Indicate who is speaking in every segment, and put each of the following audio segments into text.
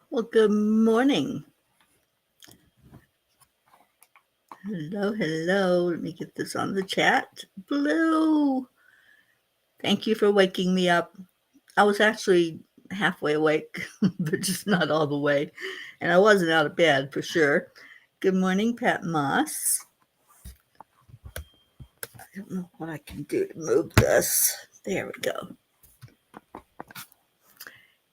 Speaker 1: Well, good morning. Hello, hello. Let me get this on the chat. Blue, thank you for waking me up. I was actually halfway awake, but just not all the way. And I wasn't out of bed for sure. Good morning, Pat Moss. I don't know what I can do to move this. There we go.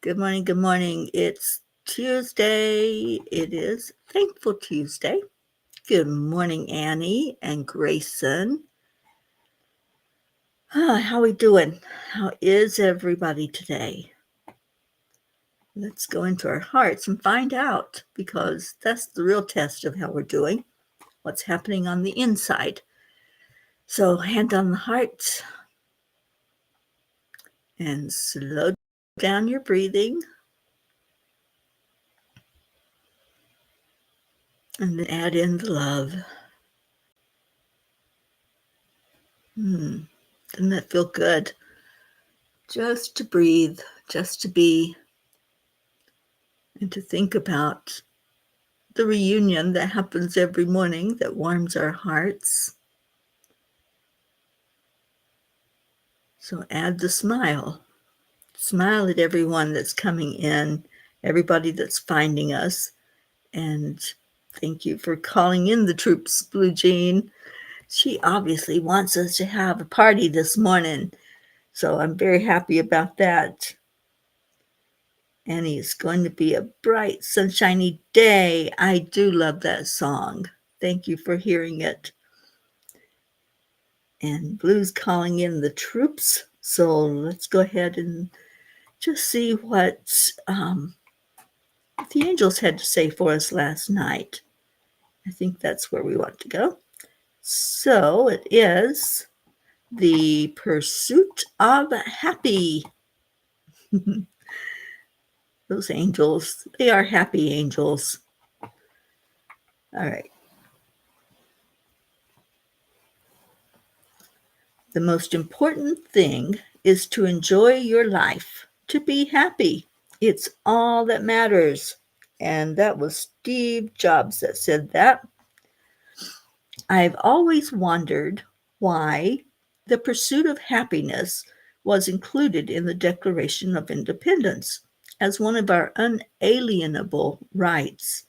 Speaker 1: Good morning, good morning. It's Tuesday. It is Thankful Tuesday. Good morning, Annie and Grayson. How we doing? How is everybody today? Let's go into our hearts and find out, because that's the real test of how we're doing, what's happening on the inside. So hand on the heart and slow down your breathing. And then add in the love. Doesn't that feel good? Just to breathe, just to be, and to think about the reunion that happens every morning that warms our hearts. So add the smile. Smile at everyone that's coming in, everybody that's finding us. And thank you for calling in the troops, Blue Jean. She obviously wants us to have a party this morning. So I'm very happy about that. And it's going to be a bright, sunshiny day. I do love that song. Thank you for hearing it. And Blue's calling in the troops. So let's go ahead and just see what the angels had to say for us last night. I think that's where we want to go. So it is the pursuit of happy. Those angels, they are happy angels. All right. The most important thing is to enjoy your life, to be happy. It's all that matters. And that was Steve Jobs that said that. I've always wondered why the pursuit of happiness was included in the Declaration of Independence as one of our unalienable rights.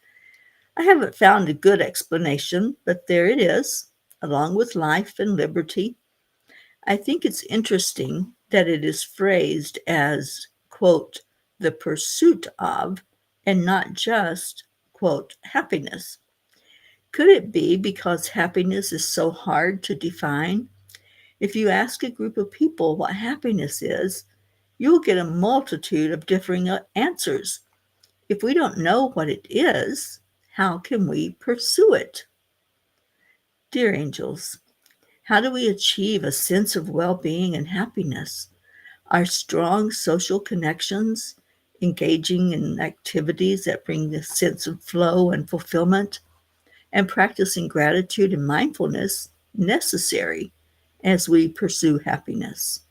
Speaker 1: I haven't found a good explanation, but there it is, along with life and liberty. I think it's interesting that it is phrased as, quote, the pursuit of, and not just, quote, happiness. Could it be because happiness is so hard to define? If you ask a group of people what happiness is, you will get a multitude of differing answers. If we don't know what it is, how can we pursue it? Dear angels, how do we achieve a sense of well-being and happiness? Are strong social connections, engaging in activities that bring the sense of flow and fulfillment, and practicing gratitude and mindfulness necessary as we pursue happiness?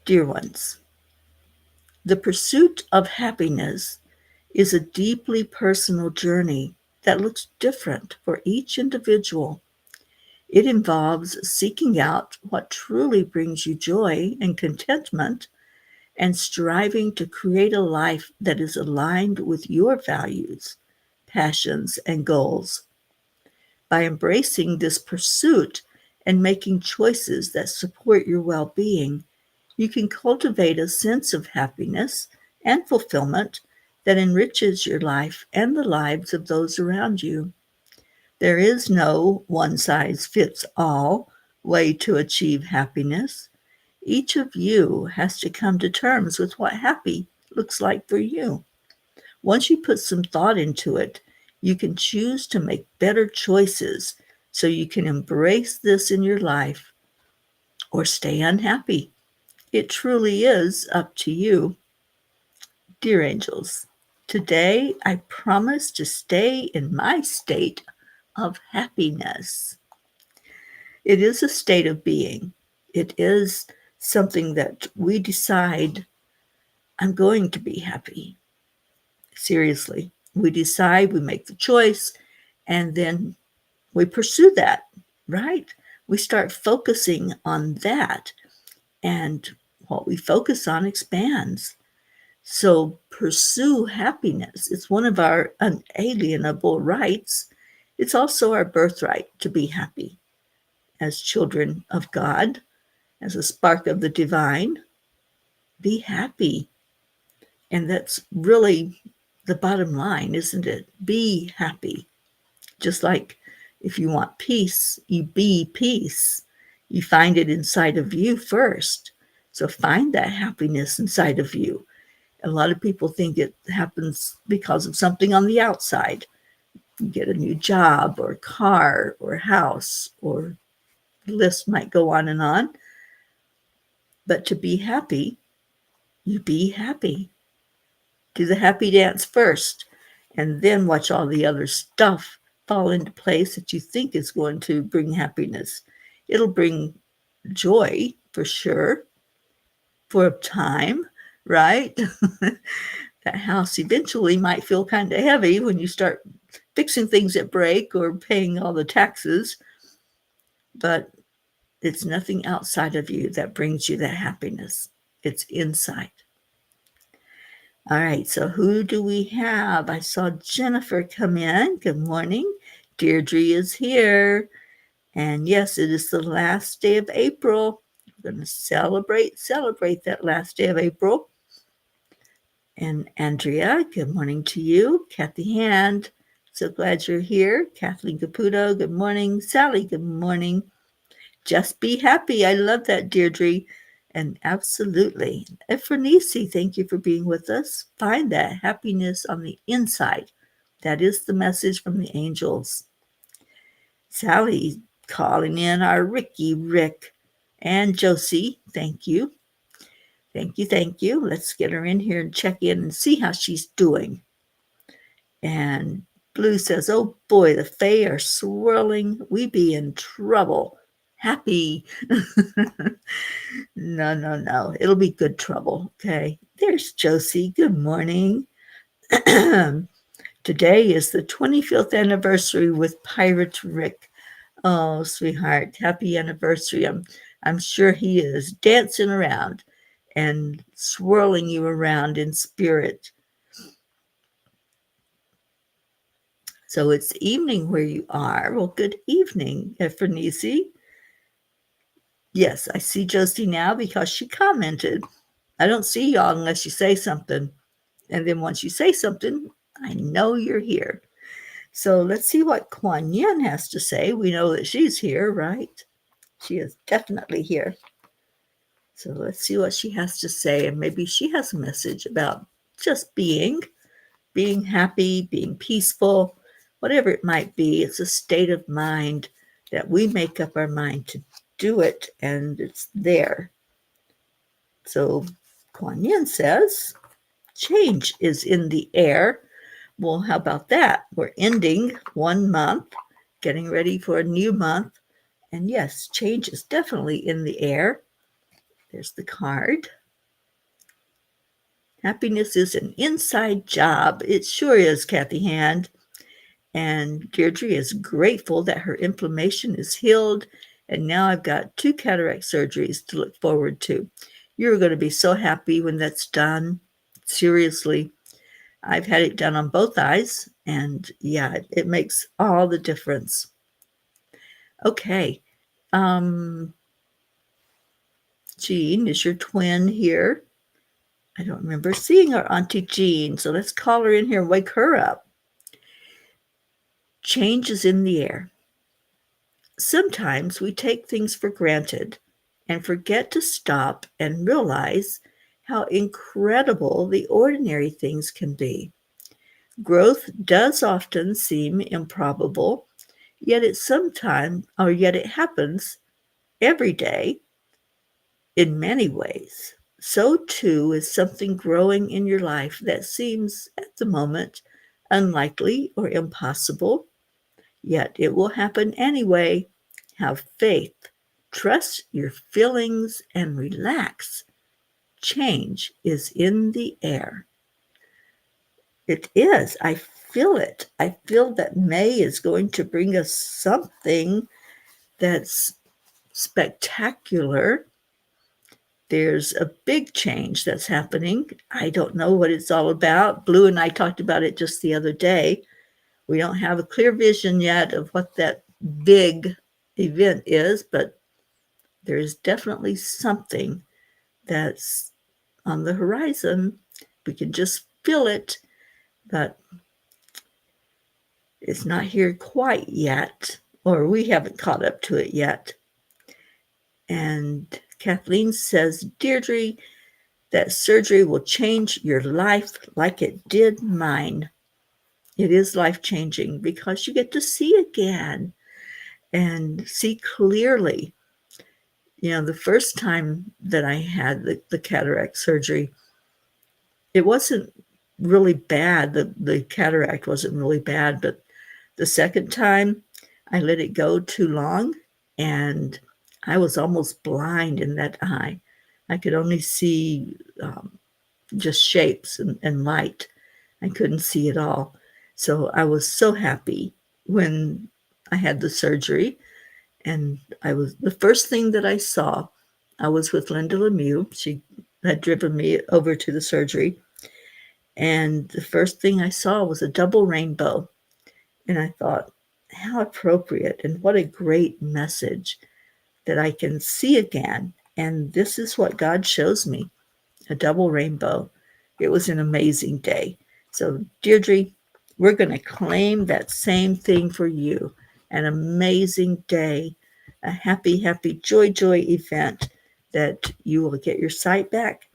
Speaker 1: Dear ones, the pursuit of happiness is a deeply personal journey that looks different for each individual. It involves seeking out what truly brings you joy and contentment and striving to create a life that is aligned with your values, passions, and goals. By embracing this pursuit and making choices that support your well-being, you can cultivate a sense of happiness and fulfillment that enriches your life and the lives of those around you. There is no one-size-fits-all way to achieve happiness. Each of you has to come to terms with what happy looks like for you. Once you put some thought into it, you can choose to make better choices so you can embrace this in your life or stay unhappy. It truly is up to you. Dear angels, today I promise to stay in my state of happiness. It is a state of being. It is something that we decide I'm going to be happy. Seriously. We decide, we make the choice, and then we pursue that, right? We start focusing on that, and what we focus on expands. So pursue happiness. It's one of our unalienable rights. It's also our birthright to be happy. As children of God, as a spark of the divine, be happy. And that's really the bottom line, isn't it? Be happy. Just like if you want peace, you be peace. You find it inside of you first. So find that happiness inside of you. A lot of people think it happens because of something on the outside. You get a new job or car or house, or the list might go on and on. But to be happy, you be happy. Do the happy dance first, and then watch all the other stuff fall into place that you think is going to bring happiness. It'll bring joy for sure, for a time, right? That house eventually might feel kind of heavy when you start fixing things that break or paying all the taxes, but it's nothing outside of you that brings you that happiness. It's inside. All right, so who do we have? I saw Jennifer come in. Good morning. Deirdre is here. And yes, it is the last day of April. We're going to celebrate that last day of April. And Andrea, good morning to you. Kathy Hand, so glad you're here. Kathleen Caputo, good morning. Sally, good morning. Just be happy. I love that, Deirdre. And absolutely. Efrenisi, thank you for being with us. Find that happiness on the inside. That is the message from the angels. Sally calling in our Rick. And Josie, thank you. Thank you. Let's get her in here and check in and see how she's doing. And Blue says, oh boy, the Fae are swirling. We be in trouble. Happy. No. It'll be good trouble. Okay. There's Josie. Good morning. Today is the 25th anniversary with Pirate Rick. Oh, sweetheart, happy anniversary. I'm sure he is dancing around and swirling you around in spirit. So it's evening where you are. Well, good evening, Efrenisi. Yes, I see Josie now because she commented. I don't see y'all unless you say something. And then once you say something, I know you're here. So let's see what Kuan Yin has to say. We know that she's here, right? She is definitely here. So let's see what she has to say. And maybe she has a message about just being happy, being peaceful, whatever it might be. It's a state of mind that we make up our mind to do it, and it's there. So Kuan Yin says, change is in the air. Well, how about that? We're ending one month, getting ready for a new month. And yes, change is definitely in the air. There's the card. Happiness is an inside job. It sure is, Kathy Hand. And Deirdre is grateful that her inflammation is healed. And now I've got 2 cataract surgeries to look forward to. You're going to be so happy when that's done. Seriously. I've had it done on both eyes. And yeah, it makes all the difference. Okay. Jean is your twin here. I don't remember seeing our Auntie Jean, so let's call her in here and wake her up. Change is in the air. Sometimes we take things for granted and forget to stop and realize how incredible the ordinary things can be. Growth does often seem improbable, yet it happens every day in many ways. So too is something growing in your life that seems at the moment unlikely or impossible, yet it will happen anyway. Have faith, trust your feelings, and relax. change is in the air. It is. I feel it. I feel that May is going to bring us something that's spectacular. There's a big change that's happening. I don't know what it's all about. Blue and I talked about it just the other day. We don't have a clear vision yet of what that big event is, but there's definitely something that's on the horizon. We can just feel it, but it's not here quite yet, or we haven't caught up to it yet. And Kathleen says, Deirdre, that surgery will change your life like it did mine. It is life-changing because you get to see again and see clearly. You know, the first time that I had the cataract surgery, it wasn't really bad. The cataract wasn't really bad, but the second time I let it go too long and I was almost blind in that eye. I could only see just shapes and light. I couldn't see it all. So I was so happy when I had the surgery. And the first thing that I saw, I was with Linda Lemieux. She had driven me over to the surgery. And the first thing I saw was a double rainbow. And I thought, how appropriate and what a great message that I can see again. And this is what God shows me, a double rainbow. It was an amazing day. So, Deirdre, we're going to claim that same thing for you. An amazing day, a happy, happy, joy, joy event that you will get your sight back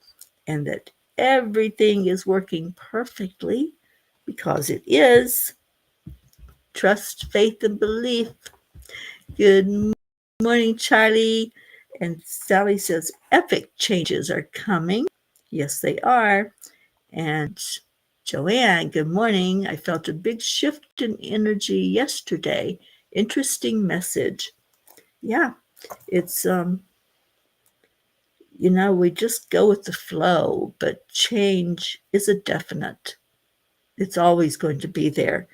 Speaker 1: and that everything is working perfectly because it is. Trust, faith, and belief. Good morning, Charlie. And Sally says, epic changes are coming. Yes, they are. And Joanne, good morning. I felt a big shift in energy yesterday. Interesting message. Yeah, it's, we just go with the flow, but change is a definite. It's always going to be there.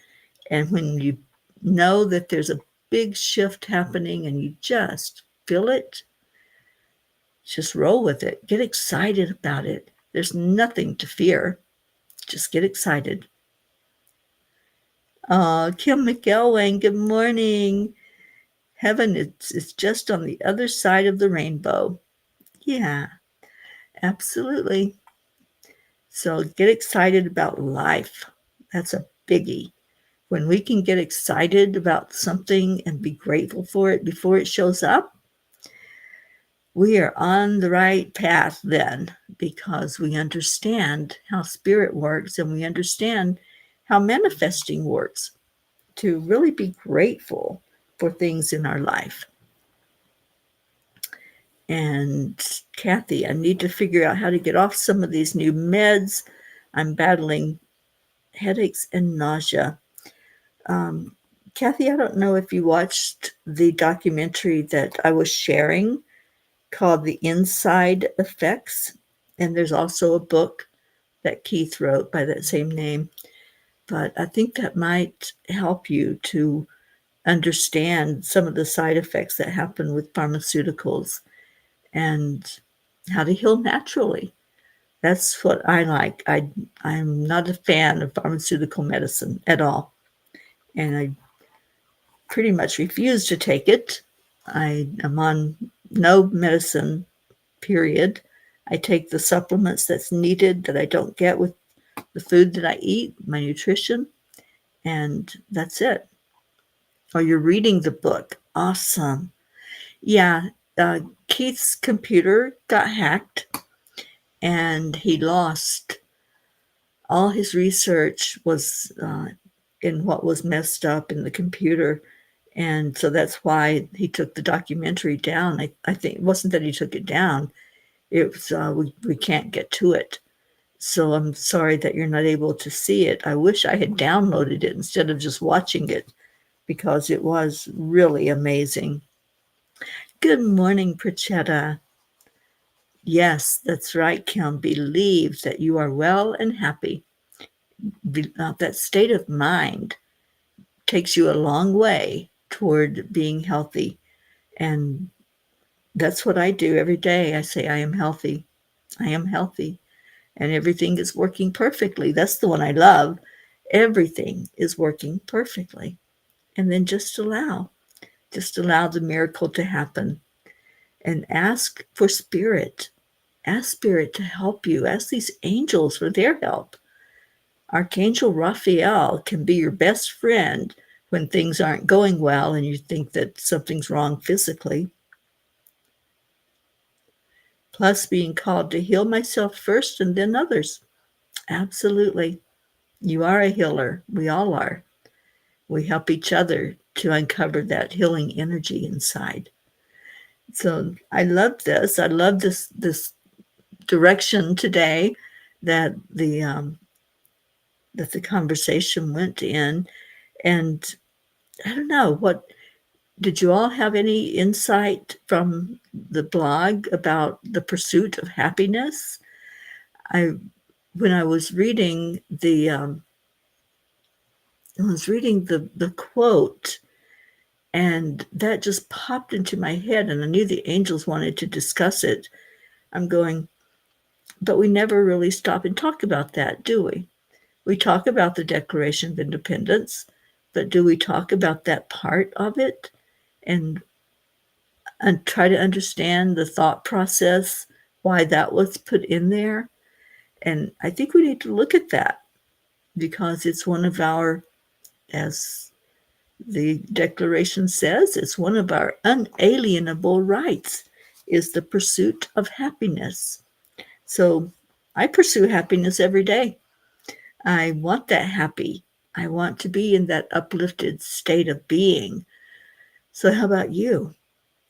Speaker 1: And when you know that there's a big shift happening and you just feel it, just roll with it. Get excited about it. There's nothing to fear. Just get excited. Kim McElwain, good morning. Heaven is just on the other side of the rainbow. Yeah, absolutely. So get excited about life. That's a biggie. When we can get excited about something and be grateful for it before it shows up, we are on the right path then because we understand how spirit works and we understand how manifesting works to really be grateful for things in our life. And Kathy, I need to figure out how to get off some of these new meds. I'm battling headaches and nausea. Kathy, I don't know if you watched the documentary that I was sharing called The Inside Effects. And there's also a book that Keith wrote by that same name. But I think that might help you to understand some of the side effects that happen with pharmaceuticals and how to heal naturally. That's what I like. I'm not a fan of pharmaceutical medicine at all. And I pretty much refuse to take it. I am on no medicine, period. I take the supplements that's needed that I don't get with the food that I eat, my nutrition, and that's it. Oh, you're reading the book. Awesome. Yeah, Keith's computer got hacked and he lost all his research was in what was messed up in the computer. And so that's why he took the documentary down. I think it wasn't that he took it down. It was we can't get to it. So I'm sorry that you're not able to see it. I wish I had downloaded it instead of just watching it because it was really amazing. Good morning, Prachetta. Yes, that's right, Kim. Believe that you are well and happy. That state of mind takes you a long way toward being healthy. And that's what I do every day. I say, I am healthy. I am healthy. And everything is working perfectly. That's the one I love. Everything is working perfectly. And then just allow the miracle to happen and ask for spirit. Ask spirit to help you. Ask these angels for their help. Archangel Raphael can be your best friend when things aren't going well and you think that something's wrong physically. Plus, being called to heal myself first and then others. Absolutely. You are a healer. We all are. We help each other to uncover that healing energy inside. So I love this. I love this direction today that the conversation went in. And I don't know, what did you all have any insight from the blog about the pursuit of happiness? I when I was reading the quote, and that just popped into my head, and I knew the angels wanted to discuss it. I'm going, but we never really stop and talk about that, do we? We talk about the Declaration of Independence, but do we talk about that part of it and try to understand the thought process, why that was put in there? And I think we need to look at that because it's one of our, as the Declaration says, it's one of our unalienable rights is the pursuit of happiness. So I pursue happiness every day. I want that happy. I want to be in that uplifted state of being. So how about you?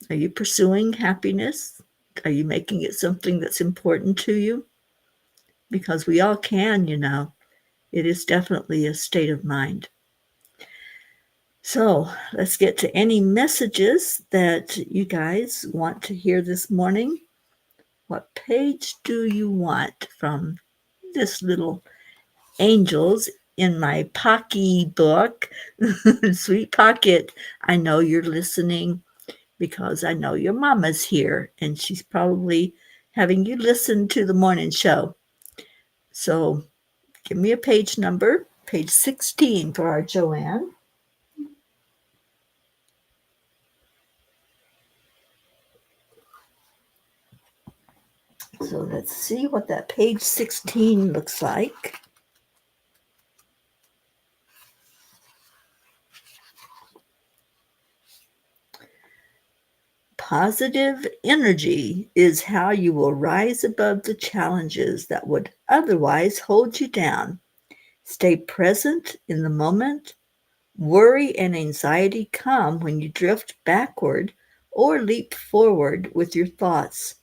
Speaker 1: Are you pursuing happiness? Are you making it something that's important to you? Because we all can, you know. It is definitely a state of mind. So let's get to any messages that you guys want to hear this morning. What page do you want from this little angels in my Pocky book? Sweet Pocket, I know you're listening because I know your mama's here and she's probably having you listen to the morning show. So give me a page number, page 16 for our Joanne. So let's see what that page 16 looks like. Positive energy is how you will rise above the challenges that would otherwise hold you down. Stay present in the moment. Worry and anxiety come when you drift backward or leap forward with your thoughts.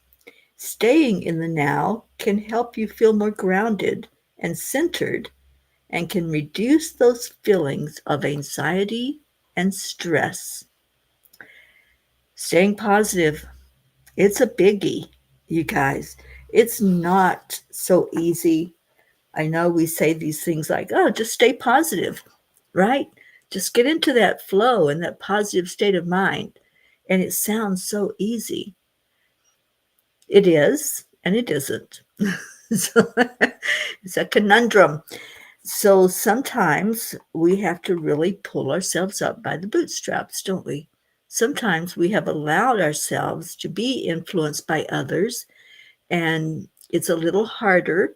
Speaker 1: Staying in the now can help you feel more grounded and centered and can reduce those feelings of anxiety and stress. Staying positive, it's a biggie, you guys. It's not so easy. I know we say these things like, oh, just stay positive, right? Just get into that flow and that positive state of mind. And it sounds so easy. It is, and it isn't. So it's a conundrum. So sometimes we have to really pull ourselves up by the bootstraps, don't we? Sometimes we have allowed ourselves to be influenced by others, and it's a little harder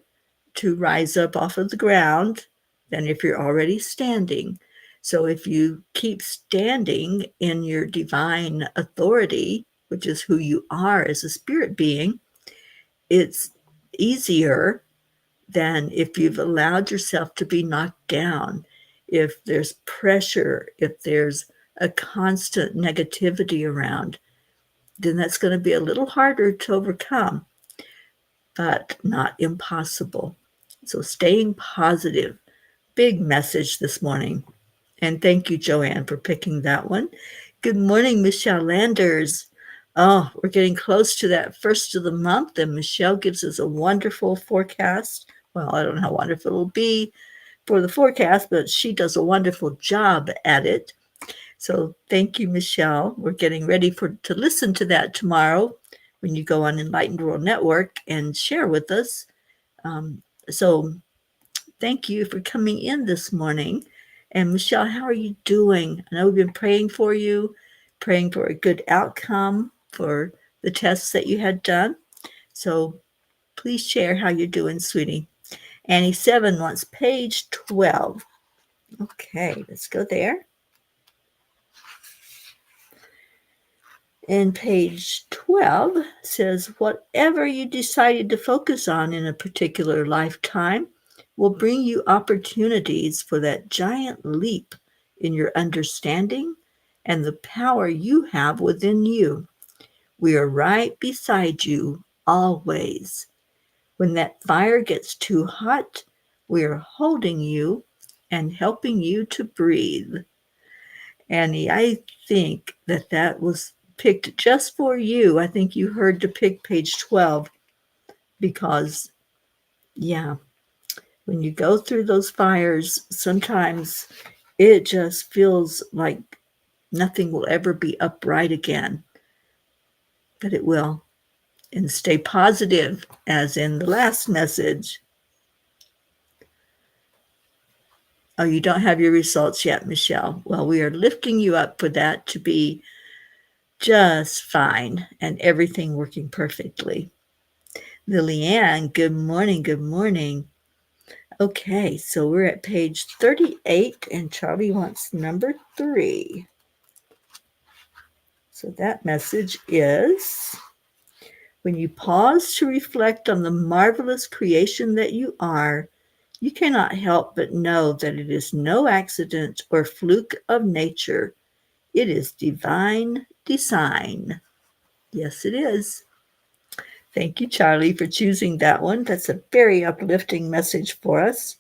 Speaker 1: to rise up off of the ground than if you're already standing. So if you keep standing in your divine authority, which is who you are as a spirit being, it's easier than if you've allowed yourself to be knocked down, if there's pressure, if there's a constant negativity around, then that's going to be a little harder to overcome, but not impossible. So staying positive, big message this morning. And thank you, Joanne, for picking that one. Good morning, Michelle Landers. Oh, we're getting close to that first of the month, and Michelle gives us a wonderful forecast. Well, I don't know how wonderful it'll be for the forecast, but she does a wonderful job at it. So thank you, Michelle. We're getting ready to listen to that tomorrow when you go on Enlightened World Network and share with us. So thank you for coming in this morning. And Michelle, how are you doing? I know we've been praying for you, praying for a good outcome for the tests that you had done. So please share how you're doing, sweetie. Annie 7 wants page 12. Okay, let's go there. And page 12 says, whatever you decided to focus on in a particular lifetime will bring you opportunities for that giant leap in your understanding and the power you have within you. We are right beside you always. When that fire gets too hot, we are holding you and helping you to breathe. Annie, I think that was picked just for you. I think you heard to pick page 12 because, yeah, when you go through those fires, sometimes it just feels like nothing will ever be upright again. But it will. And stay positive, as in the last message. Oh, you don't have your results yet, Michelle. Well, we are lifting you up for that to be just fine and everything working perfectly. Lilianne, good morning, good morning. Okay, so we're at page 38 and Charlie wants number 3. So that message is, when you pause to reflect on the marvelous creation that you are, you cannot help but know that it is no accident or fluke of nature. It is divine design. Yes, it is. Thank you, Charlie, for choosing that one. That's a very uplifting message for us.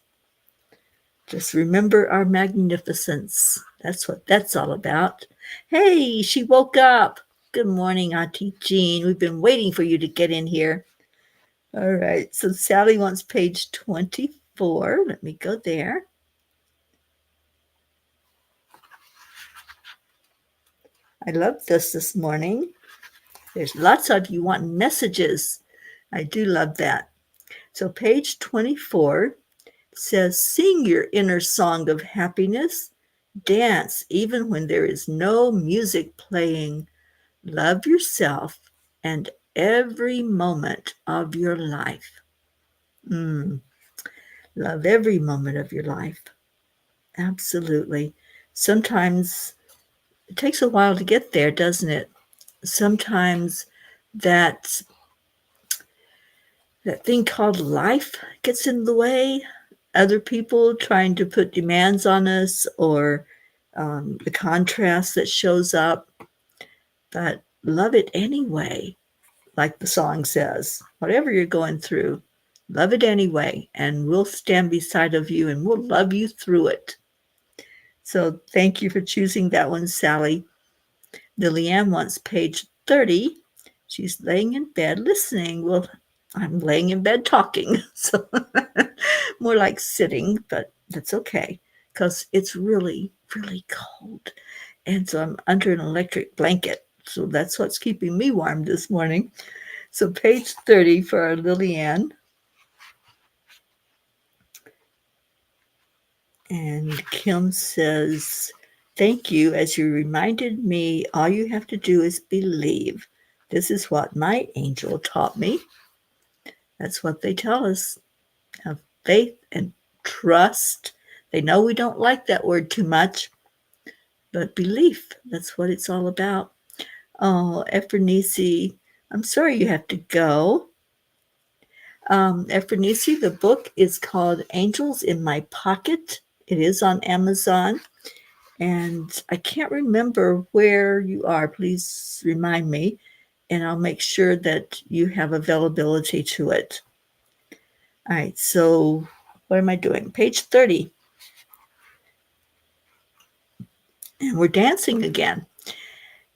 Speaker 1: Just remember our magnificence. That's what that's all about. Hey, she woke up. Good morning, Auntie Jean. We've been waiting for you to get in here. All right, so Sally wants page 24. Let me go there. I love this morning. There's lots of you wanting messages. I do love that. So page 24 says, sing your inner song of happiness. Dance even when there is no music playing. Love yourself and every moment of your life. Love every moment of your life. Absolutely. Sometimes it takes a while to get there, doesn't it? Sometimes that thing called life gets in the way. Other people trying to put demands on us, or the contrast that shows up. But love it anyway, like the song says. Whatever you're going through, love it anyway, and we'll stand beside of you and we'll love you through it. So thank you for choosing that one, Sally. Lilianne wants page 30. She's laying in bed listening. Well, I'm laying in bed talking, so more like sitting, but that's okay because it's really, really cold. And so I'm under an electric blanket. So that's what's keeping me warm this morning. So page 30 for our Lilianne. And Kim says, thank you. As you reminded me, all you have to do is believe. This is what my angel taught me. That's what they tell us. Have faith and trust. They know we don't like that word too much, but belief, that's what it's all about. Oh, Ephranisi, I'm sorry you have to go. Ephranisi, the book is called Angels in My Pocket. It is on Amazon. And I can't remember where you are. Please remind me, and I'll make sure that you have availability to it. All right, so what am I doing? Page 30. And we're dancing again.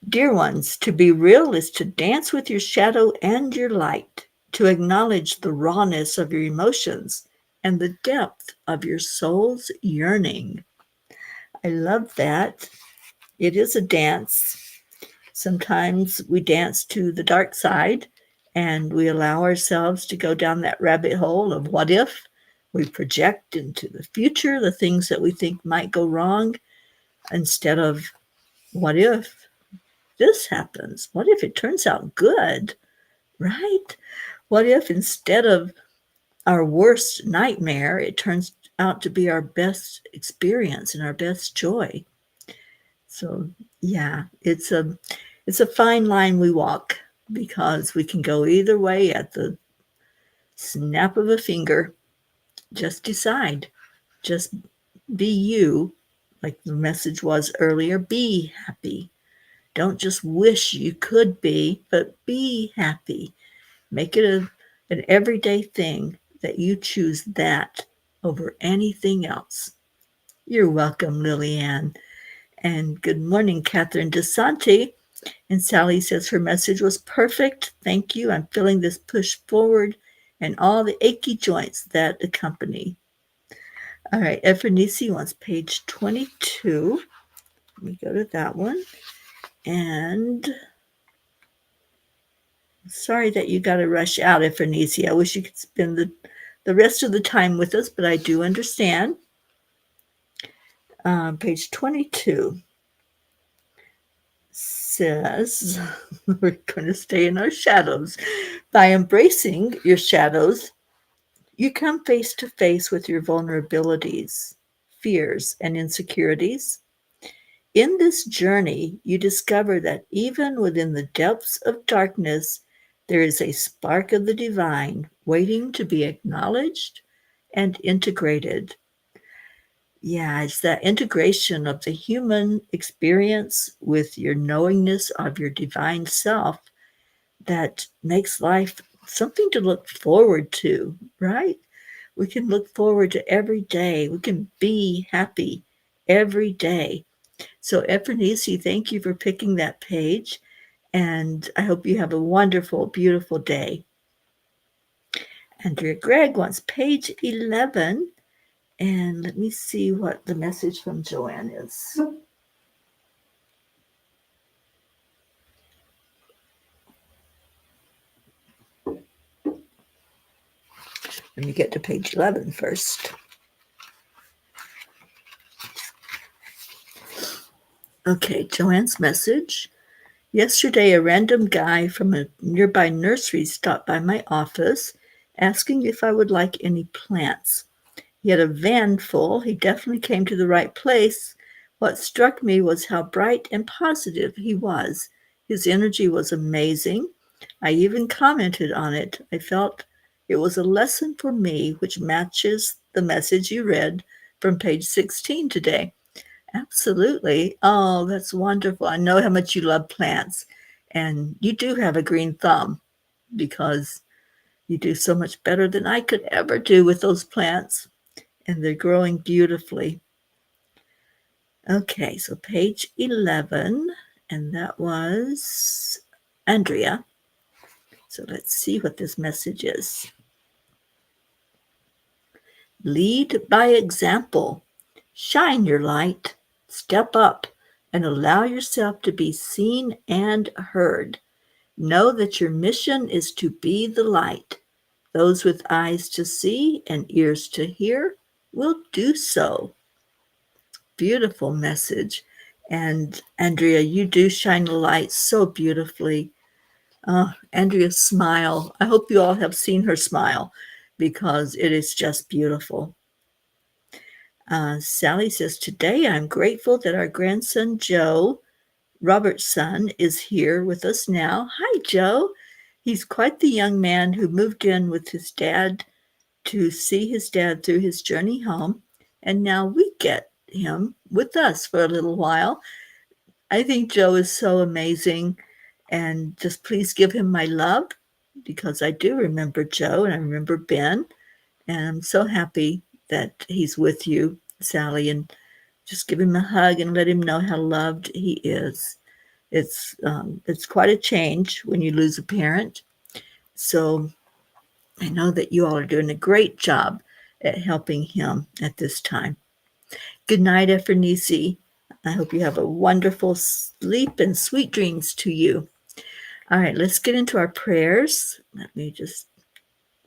Speaker 1: Dear ones, to be real is to dance with your shadow and your light, to acknowledge the rawness of your emotions and the depth of your soul's yearning. I love that. It is a dance. Sometimes we dance to the dark side and we allow ourselves to go down that rabbit hole of what if. We project into the future the things that we think might go wrong instead of what if this happens? What if it turns out good? Right? What if instead of our worst nightmare, it turns out to be our best experience and our best joy? So yeah, it's a fine line we walk because we can go either way at the snap of a finger. Just decide. Just be you, like the message was earlier. Be happy. Don't just wish you could be, but be happy. Make it an everyday thing that you choose that over anything else. You're welcome, Lillian. And good morning, Catherine DeSanti. And Sally says her message was perfect. Thank you. I'm feeling this push forward and all the achy joints that accompany. All right, Ephranici wants page 22. Let me go to that one. And sorry that you got to rush out, Ephranici. I wish you could spend the rest of the time with us, but I do understand. Page 22 says, we're going to stay in our shadows. By embracing your shadows, you come face to face with your vulnerabilities, fears, and insecurities. In this journey, you discover that even within the depths of darkness, there is a spark of the divine waiting to be acknowledged and integrated. Yeah, it's that integration of the human experience with your knowingness of your divine self that makes life something to look forward to, right? We can look forward to every day. We can be happy every day. So, Ephranici, thank you for picking that page. And I hope you have a wonderful, beautiful day. Andrea Gregg wants page 11. And let me see what the message from Joanne is. Let me get to page 11 first. Okay, Joanne's message. Yesterday, a random guy from a nearby nursery stopped by my office asking if I would like any plants. He had a van full. He definitely came to the right place. What struck me was how bright and positive he was. His energy was amazing. I even commented on it. I felt it was a lesson for me, which matches the message you read from page 16 today. Absolutely. Oh, that's wonderful. I know how much you love plants. And you do have a green thumb because you do so much better than I could ever do with those plants. And they're growing beautifully. Okay, so page 11, and that was Andrea. So let's see what this message is. Lead by example. Shine your light. Step up and allow yourself to be seen and heard. Know that your mission is to be the light. Those with eyes to see and ears to hear will do so. Beautiful message. And Andrea, you do shine the light so beautifully. Andrea's smile. I hope you all have seen her smile because it is just beautiful. Sally says, today I'm grateful that our grandson Joe, Robert's son, is here with us now. Hi, Joe. He's quite the young man who moved in with his dad to see his dad through his journey home. And now we get him with us for a little while. I think Joe is so amazing. And just please give him my love because I do remember Joe and I remember Ben. And I'm so happy that he's with you, Sally. And just give him a hug and let him know how loved he is. It's quite a change when you lose a parent. So I know that you all are doing a great job at helping him at this time. Good night, Ephranisi. I hope you have a wonderful sleep and sweet dreams to you. All right, let's get into our prayers. Let me just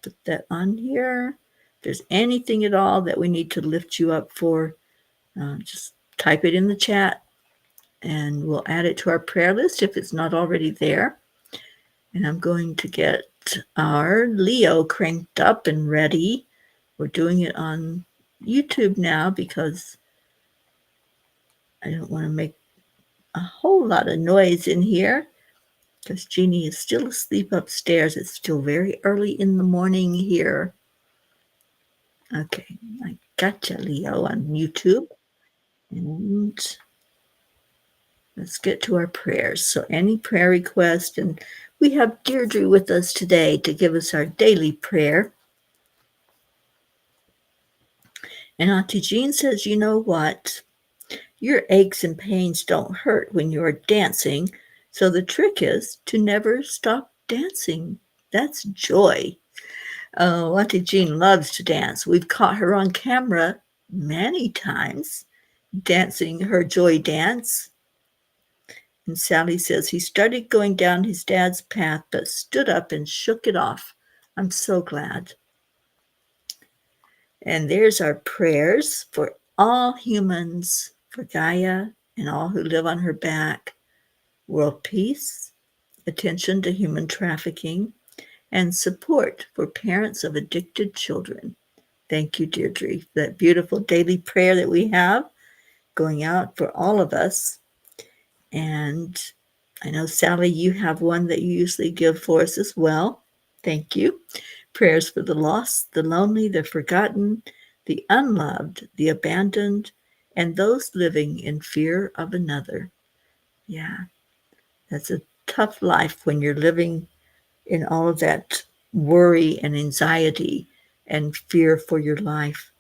Speaker 1: put that on here. If there's anything at all that we need to lift you up for, just type it in the chat and we'll add it to our prayer list if it's not already there. And I'm going to get our Leo cranked up and ready. We're doing it on YouTube now because I don't want to make a whole lot of noise in here because Jeannie is still asleep upstairs. It's still very early in the morning here. Okay, I gotcha, Leo, on YouTube. And let's get to our prayers. So any prayer request, and we have Deirdre with us today to give us our daily prayer. And Auntie Jean says, you know what? Your aches and pains don't hurt when you are dancing, so the trick is to never stop dancing. That's joy. Oh, Auntie Jean loves to dance. We've caught her on camera many times dancing her joy dance. And Sally says he started going down his dad's path, but stood up and shook it off. I'm so glad. And there's our prayers for all humans, for Gaia and all who live on her back, world peace, attention to human trafficking, and support for parents of addicted children. Thank you, Deirdre, for that beautiful daily prayer that we have going out for all of us. And I know, Sally, you have one that you usually give for us as well. Thank you. Prayers for the lost, the lonely, the forgotten, the unloved, the abandoned, and those living in fear of another. Yeah, that's a tough life when you're living in all of that worry and anxiety and fear for your life.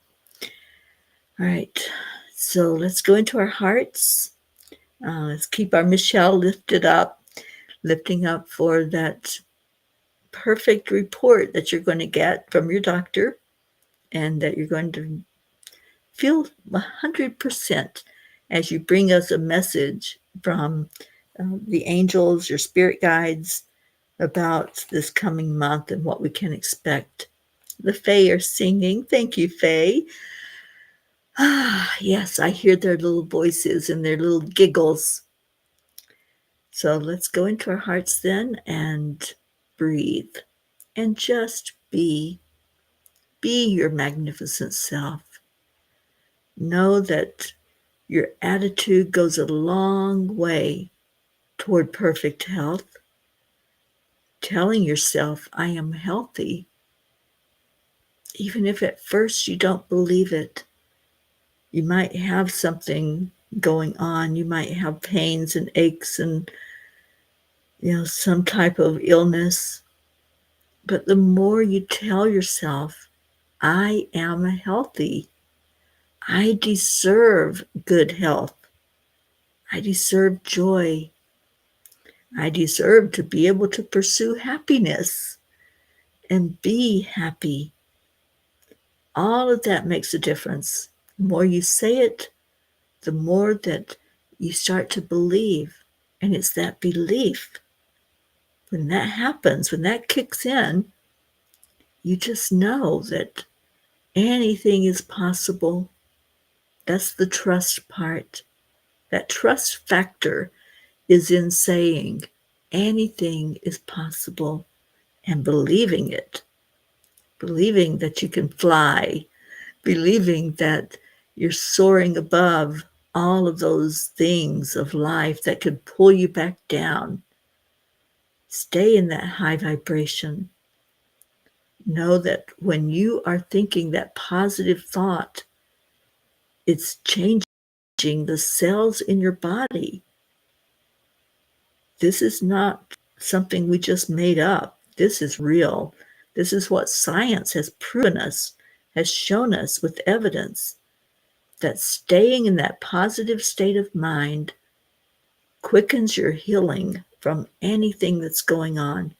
Speaker 1: All right, so let's go into our hearts. Let's keep our Michelle lifted up, lifting up for that perfect report that you're going to get from your doctor and that you're going to feel 100% as you bring us a message from the angels, your spirit guides, about this coming month and what we can expect. The Fae are singing. Thank you, Fae. Ah, yes, I hear their little voices and their little giggles. So let's go into our hearts then and breathe and just be. Be your magnificent self. Know that your attitude goes a long way toward perfect health. Telling yourself, I am healthy, even if at first you don't believe it. You might have something going on. You might have pains and aches and, some type of illness. But the more you tell yourself, I am healthy, I deserve good health, I deserve joy, I deserve to be able to pursue happiness and be happy. All of that makes a difference. The more you say it, the more that you start to believe. And it's that belief. When that happens, when that kicks in, you just know that anything is possible. That's the trust part. That trust factor is in saying anything is possible and believing it. Believing that you can fly. Believing that you're soaring above all of those things of life that could pull you back down. Stay in that high vibration. Know that when you are thinking that positive thought, it's changing the cells in your body. This is not something we just made up. This is real. This is what science has proven us, has shown us with evidence that staying in that positive state of mind quickens your healing from anything that's going on.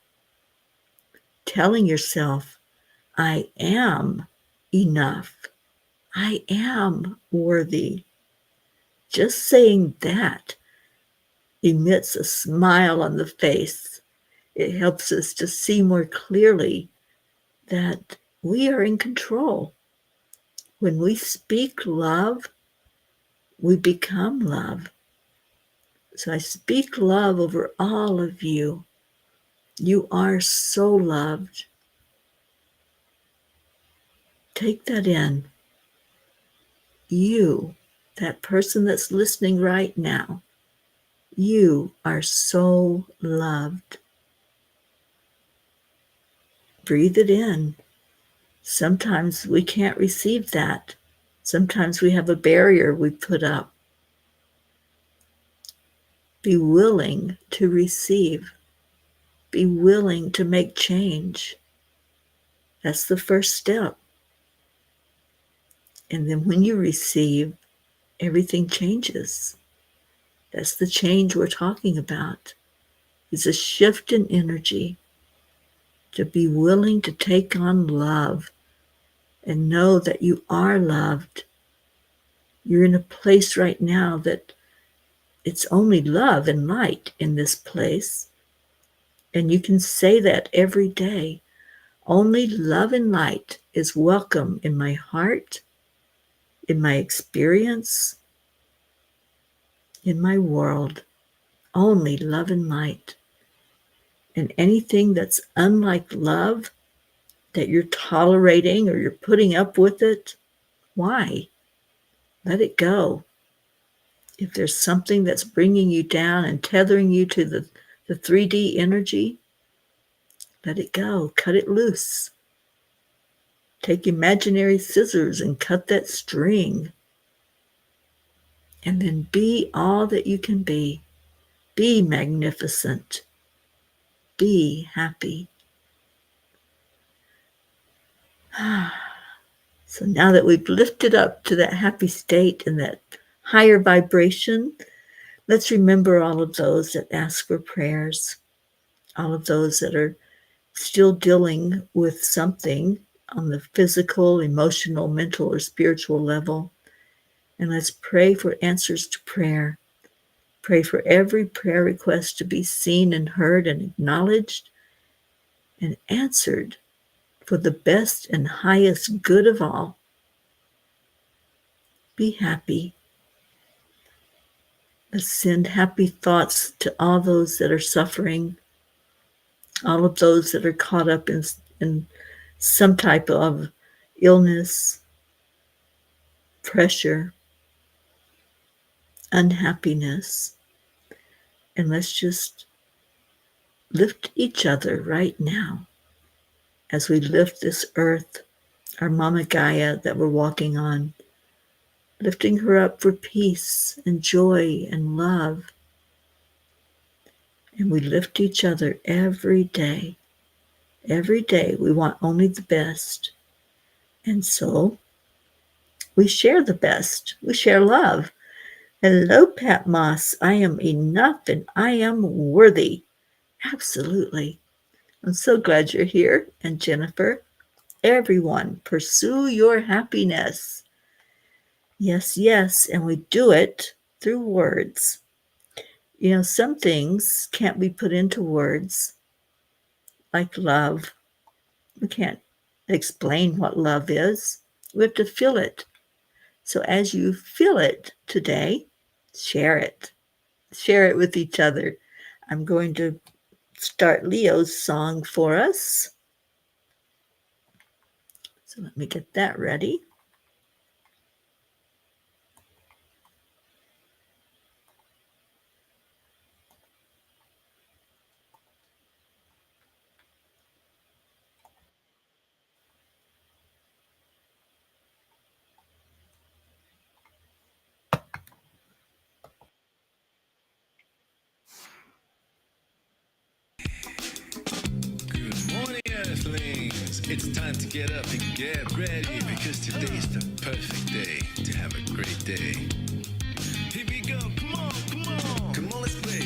Speaker 1: Telling yourself, I am enough. I am worthy. Just saying that emits a smile on the face. It helps us to see more clearly that we are in control. When we speak love, we become love. So I speak love over all of you. You are so loved. Take that in. You, that person that's listening right now, you are so loved. Breathe it in. Sometimes we can't receive that. Sometimes we have a barrier we put up. Be willing to receive. Be willing to make change. That's the first step. And then when you receive, everything changes. That's the change we're talking about. It's a shift in energy to be willing to take on love and know that you are loved. You're in a place right now that it's only love and light in this place. And you can say that every day. Only love and light is welcome in my heart, in my experience, in my world. Only love and light. And anything that's unlike love, that you're tolerating or you're putting up with it, why? Let it go. If there's something that's bringing you down and tethering you to the 3D energy, let it go. Cut it loose. Take imaginary scissors and cut that string. And then be all that you can be. Be magnificent. Be happy. So now that we've lifted up to that happy state and that higher vibration, let's remember all of those that ask for prayers, all of those that are still dealing with something on the physical, emotional, mental, or spiritual level. And let's pray for answers to prayer. Pray for every prayer request to be seen and heard and acknowledged and answered for the best and highest good of all. Be happy. Let's send happy thoughts to all those that are suffering, all of those that are caught up in some type of illness, pressure, unhappiness. And let's just lift each other right now as we lift this earth, our Mama Gaia that we're walking on, lifting her up for peace and joy and love. And we lift each other every day. Every day we want only the best. And so we share the best. We share love. Hello, Pat Moss. I am enough and I am worthy. Absolutely. I'm so glad you're here. And Jennifer, everyone, pursue your happiness. Yes, yes. And we do it through words. You know, some things can't be put into words, like love. We can't explain what love is. We have to feel it. So as you feel it today, share it. Share it with each other. I'm going to start Leo's song for us. So let me get that ready.
Speaker 2: It's time to get up and get ready because today's the perfect day to have a great day. Here we go, come on, come on. Come on, let's play.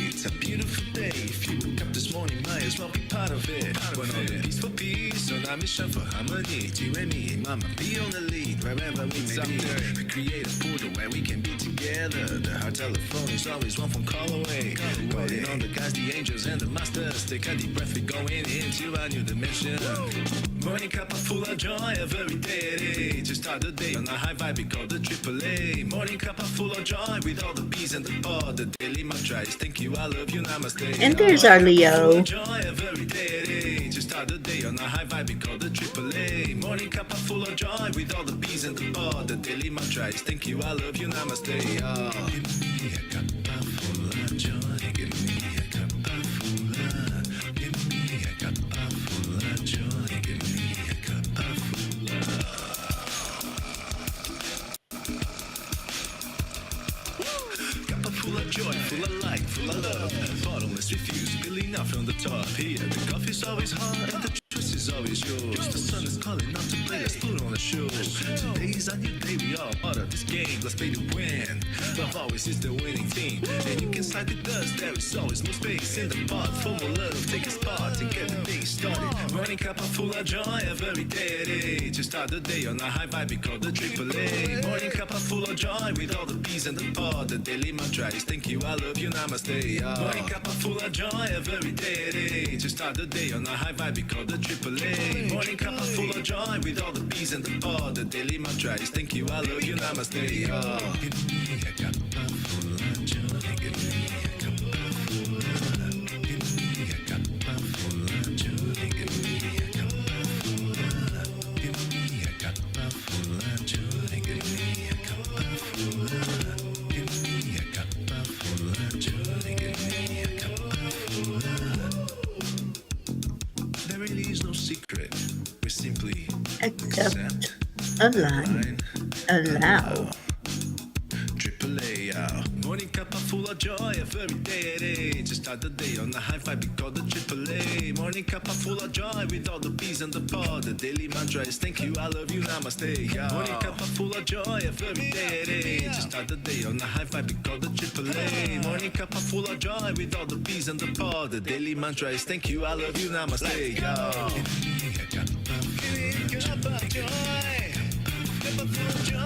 Speaker 2: won't be part of it. We're on a peaceful peace, on our mission for harmony. You and me, mama, be on the lead wherever we may be. We create a portal where we can be together. The heart telephone is always one phone call away. Waiting on the guys, the angels and the masters. Take a deep breath, we're going into a new dimension. Morning cup full of joy every day. To start the day on a high vibe, we call the AAA. Morning cup full of joy with all the bees and the pod. The daily mantra is thank you, I love you, namaste.
Speaker 1: And there's our Leo.
Speaker 2: Joy every day. To start the day on a high vibe, we call the AAA. Morning cup full of joy with all the bees and the pod. The daily mantra is thank you, I love you, namaste. Give me a cup full of joy. Give me a cup full of. Give me a cup full of joy. Give me a cup full of. Cup full of joy, full of light, full of love. Bottomless refuse, spilling out from the top. Here, the coffee's always hot and the choice is always yours. The sun is calling out to play, let's put on a show. Today's a new day, we all part of this game. Let's play to win. Love always is the winning team. And you can side with us, there is always more space in the pot. For more love, take a spot and get the day started. Morning cup full of joy every day. To start the day on a high vibe, we call the AAA. Morning cup full of joy with all the bees and the pod. The daily mantra is thank you, I love you, namaste. Morning cup full of joy every day. To start the day on a high vibe, we call the AAA. Morning cup full of joy with all the bees and the pod. The daily mantra is thank you, I love you, namaste. Give me a cup full of joy. Give me a cup full of. Give me a cup full of joy. Give me a cup full of. Give me a cup full of joy. Give me a cup full of. Give me a cup full of joy. Give me a cup full of. There really is no secret. We simply
Speaker 1: Accept, align, allow.
Speaker 2: AAA, morning cup full of joy every day. To start the day on a high vibe, we call the AAA. Morning cup full of joy with all the bees and the pod. The daily mantra is thank you, I love you, namaste. Morning cup full of joy every day. To start the day on a high vibe, we call the AAA. Morning cup full of joy with all the bees and the pod. The daily mantra is thank you, I love you, namaste. Give me a cup of joy. Cup of joy.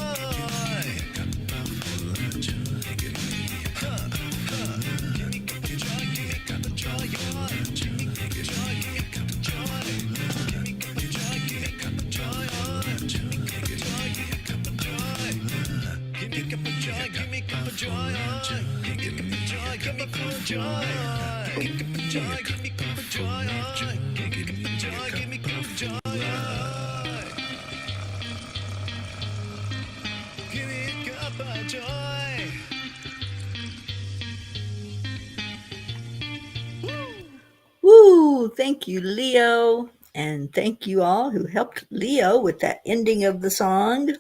Speaker 1: Woo! Thank you, Leo. And thank you all who helped Leo with that ending of the song.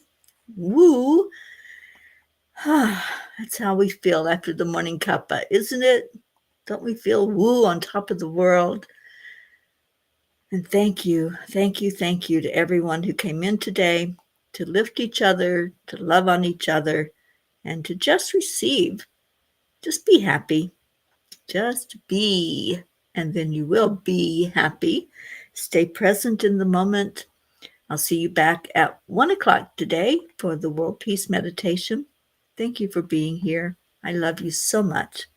Speaker 1: Woo! That's how we feel after the morning cuppa, isn't it? Don't we feel woo on top of the world? And thank you to everyone who came in today to lift each other, to love on each other, and to just receive. Just be happy. Just be. And then you will be happy. Stay present in the moment. I'll see you back at 1 o'clock today for the World Peace Meditation. Thank you for being here. I love you so much.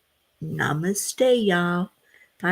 Speaker 1: Namaste, y'all.